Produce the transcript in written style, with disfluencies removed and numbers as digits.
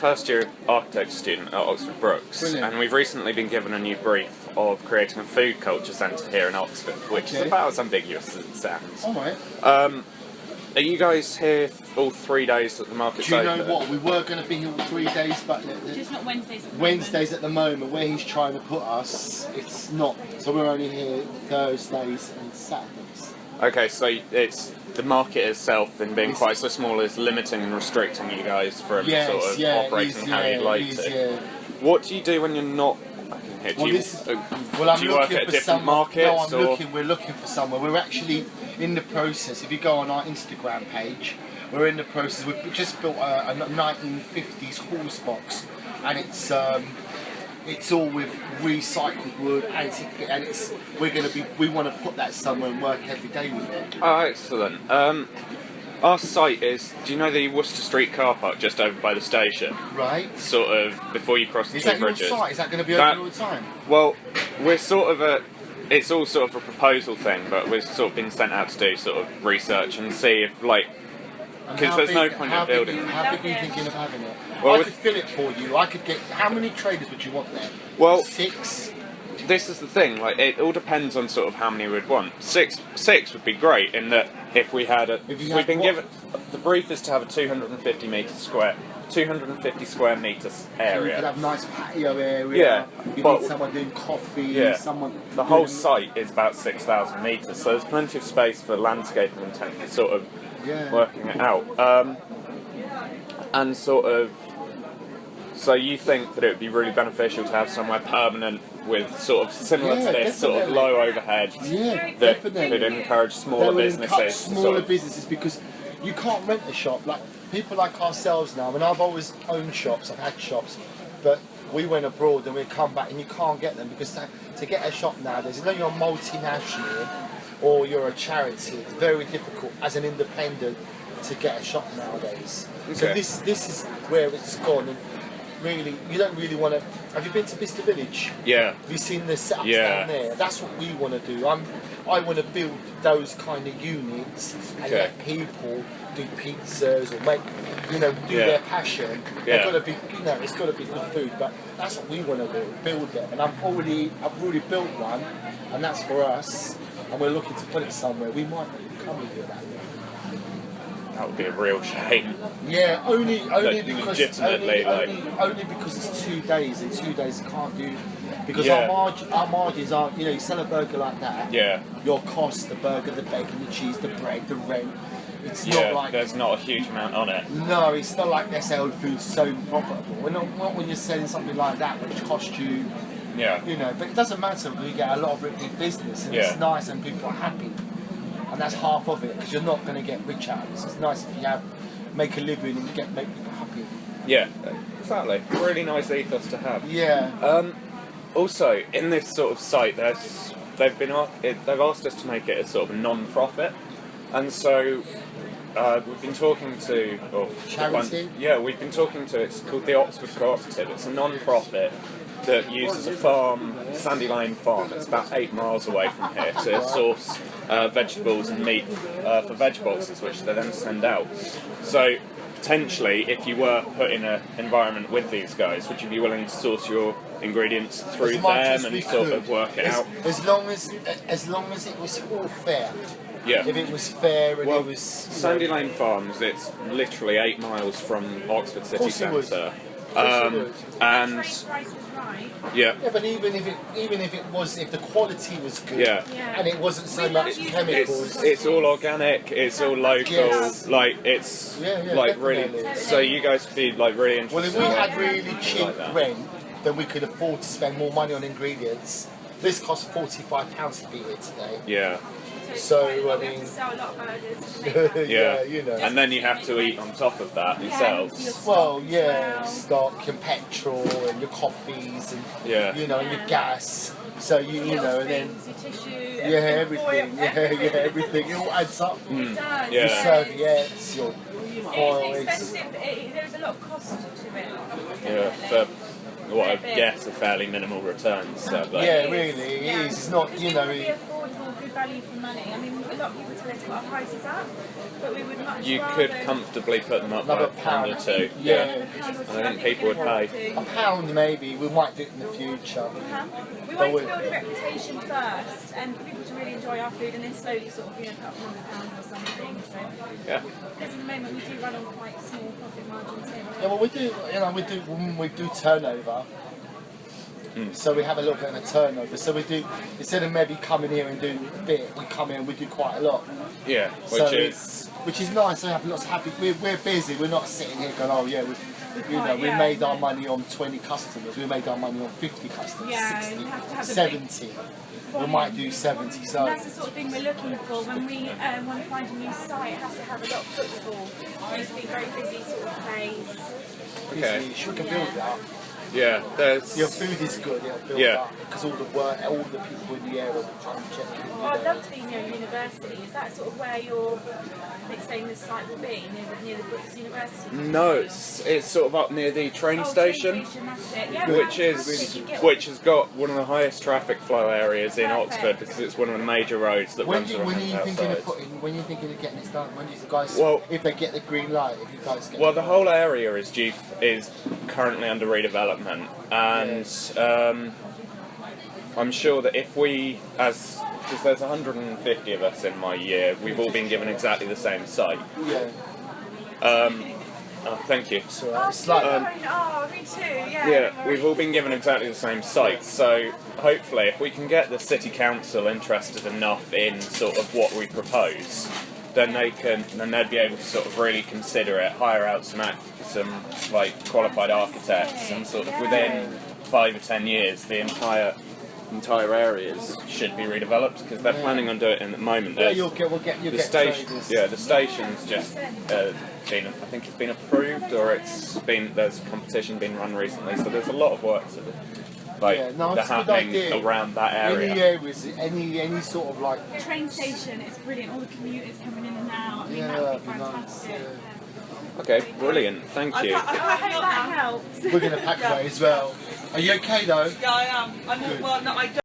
first year architecture student at Oxford Brookes. Brilliant. And we've recently been given a new brief of creating a food culture centre here in Oxford, which is about as ambiguous as it sounds. Alright. Are you guys here all 3 days that the market's Do you open? know what? We were going to be here all 3 days, but Just not Wednesdays. Wednesdays at the moment, where he's trying to put us, it's not. So we're only here Thursdays and Saturdays. Okay, so it's the market itself, in being quite so small, is limiting and restricting you guys from sort of operating how you'd like to. What do you do when you're not working here? Do I'm you work looking at for different someone. markets? No, we're looking for somewhere. We're actually in the process. If you go on our Instagram page, we're in the process. We've just built a 1950s horse box, and it's all with recycled wood, and we want to put that somewhere and work every day with it. Oh, excellent. Our site is, do you know the Worcester Street car park just over by the station? Right. Sort of before you cross the two bridges. Is that your site? Is that going to be open all the time? Well, we're sort of it's all sort of a proposal thing, but we're sort of being sent out to do sort of research and see if, like, because there's no point in building. How big are you thinking of having it? Well, I could fill it for you. I could get. How many traders would you want there? Well, 6. This is the thing. Like, it all depends on sort of how many we'd want. Six would be great in that if we had we've been given the brief is to have a 250 square metres area. So you could have a nice patio area. Yeah, You but need someone doing coffee. Yeah. Someone. The whole site is about 6,000 metres, so there's plenty of space for landscaping and sort of working it out. And sort of, so you think that it would be really beneficial to have somewhere permanent with sort of similar to this, sort of low overhead, Yeah, that definitely. could encourage smaller businesses. Smaller businesses, because you can't rent a shop. Like people like ourselves now, and I've always owned shops, I've had shops, but we went abroad and we come back and you can't get them because to get a shop nowadays, you know, you're a multinational or you're a charity, it's very difficult as an independent to get a shop nowadays. Okay. So this is where it's gone. And really, you don't really want to. Have you been to Bicester Village? Yeah. Have you seen the setups down there? That's what we want to do. I want to build those kind of units and let people do pizzas or make, do their passion. They've got to be, it's got to be good food. But that's what we want to do, build it. And I've already built one, and that's for us. And we're looking to put it somewhere. We might come with you that way. That would be a real shame. Yeah, only Like, because legitimately, only because it's 2 days, and 2 days can't do because Yeah. our margins aren't. You sell a burger like that. Yeah. Your cost, the burger, the bacon, the cheese, the bread, the rent. It's not like there's not a huge amount on it. no, it's not like they sell food so profitable. We're not when you're selling something like that, which costs you. Yeah. But it doesn't matter when you get a lot of repeat business, and it's nice and people are happy. And that's half of it, because you're not going to get rich out of this. It's nice if you make a living and make people happy. Yeah, exactly. Really nice ethos to have. Yeah. Also, in this sort of site, they've asked us to make it a sort of a non-profit, and so we've been talking to charity. We've been talking to. It's called the Oxford Cooperative. It's a non-profit that uses a farm, Sandy Lane Farm. It's about 8 miles away from here to source vegetables and meat for veg boxes, which they then send out. So potentially, if you were put in an environment with these guys, would you be willing to source your ingredients through them and sort of work it out? As long as it was all fair. Yeah. If it was fair and it was Sandy Lane Farms, it's literally 8 miles from Oxford city centre. And yeah, but even if the quality was good, and it wasn't so much chemicals, it's all organic, it's all local, like it's like definitely. really. So you guys could be like really interested. Well, if we had really cheap rent, then we could afford to spend more money on ingredients. This costs £45 to be here today. Yeah. So I mean, sell a lot of burgers. yeah, And then you have to eat on top of that yourselves. Well, stock and petrol and your coffees and and your gas. So and then your tissue, everything, everything. It all adds up. Your serviettes, your oil. It's expensive. There's a lot of cost to it. Yeah. For what I guess are fairly minimal returns. So, really, it is. It's not, It's affordable, good value for money. I mean, a lot of people tell us to put our prices up, but we would much You rather... could comfortably put them up by Another a pound or two. Yeah. Another pound or two, I think people would pay. A pound maybe. We might do it in the future. We want to build a reputation first, and for people to really enjoy our food, and then slowly sort of, put up £100 or something. So, Yeah. because at the moment we do run on quite small profit margins here. Yeah, well, when we do turnover. So we have a little bit of a turnover. So we do, instead of maybe coming here and doing a bit, we come in and we do quite a lot. Yeah, Which is nice. We have lots of happy. We're busy. We're not sitting here going, oh yeah, we made our money on 20 customers. We made our money on 50 customers, Yeah, 60, you have to have a 70. We might do 70. So And that's the sort of thing we're looking for when we want to find a new site. It has to have a lot of footfall. It needs to be a very busy sort of place. Okay. we can build that. Yeah, there's... Your food is good. It'll build Yeah. up because all the work, all the people in the area will come and check it. Well, I'd love to be near a university. Is that sort of where you're saying this site will be, near the Brooks University? No, it's sort of up near the train station, Train station, that's it. Yeah, which has got one of the highest traffic flow areas in Perfect. Oxford because it's one of the major roads that runs around When are you thinking outside. of when are you thinking of getting this done? When do you guys, Well- if they get the green light, if you guys get Well, the whole area is currently under redevelopment, and I'm sure that if we, because there's 150 of us in my year, we've all been given exactly the same site. yeah, Oh, thank you. so Oh, it's like me too. Yeah. Yeah, we've all been given exactly the same site, so hopefully if we can get the City Council interested enough in sort of what we propose, then they'd be able to sort of really consider it, hire out some like qualified architects, and sort of within 5 or 10 years the entire areas should be redeveloped because they're planning on doing it in the moment. yeah, There's- you'll get the station, the station's just been, I think it's been approved, or there's a competition being run recently, so there's a lot of work to do, Yeah, no, that's it's a good happening idea. around that area. Any areas, any sort of like The train station is brilliant. All the commuters coming in and out. I mean, Yeah, that would be that'd be nice, fantastic. Okay, brilliant, thank you. I hope that helps. we're gonna pack away as well. Are you okay though? Yeah, I am. I'm not, well, no, I don't.